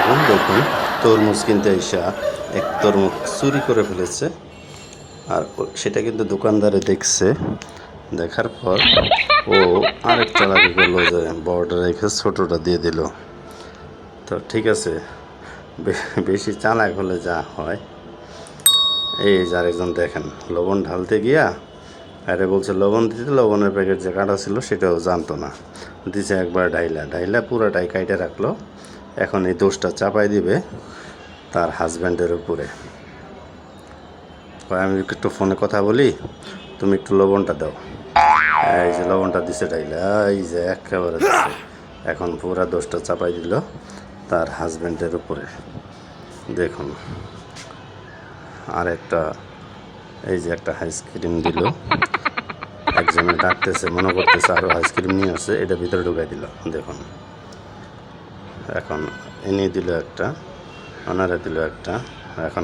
থাকুন। দেখুন তরমুজ কিনতে এসে এক তরমুজ চুরি করে ফেলেছে, আর সেটা কিন্তু দোকানদারে দেখছে। দেখার পর ও আরেক চালাকি করলো যে বড়টা রেখে ছোটোটা দিয়ে দিল। তো ঠিক আছে, বেশি চালাক হলে যা হয়। এই যে আরেকজন দেখেন লবণ ঢালতে গিয়া আরে বলছে লবণ দিতে, লবণের প্যাকেট যে কাটা ছিল সেটাও জানতো না, দিছে একবার ঢাইলা পুরাটাই কাইটে রাখলো। এখন এই দোষটা চাপাই দিবে তার হাজব্যান্ডের উপরে। আমি একটু ফোনে কথা বলি, তুমি একটু লবণটা দাও। এই যে লবণটা দিছে ঢাইলা, এই যে একেবারে দিছে। এখন পুরা দোষটা চাপাই দিল তার হাজব্যান্ডের উপরে। দেখুন আর একটা, এই যে একটা আইসক্রিম দিল, একজনে ডাকতেছে, মনে করতেছে আরও আইসক্রিম নিয়ে আসে, এটা ভিতরে ঢুকাই দিল। দেখুন এখন এনে দিল একটা, ওনারা দিল একটা, এখন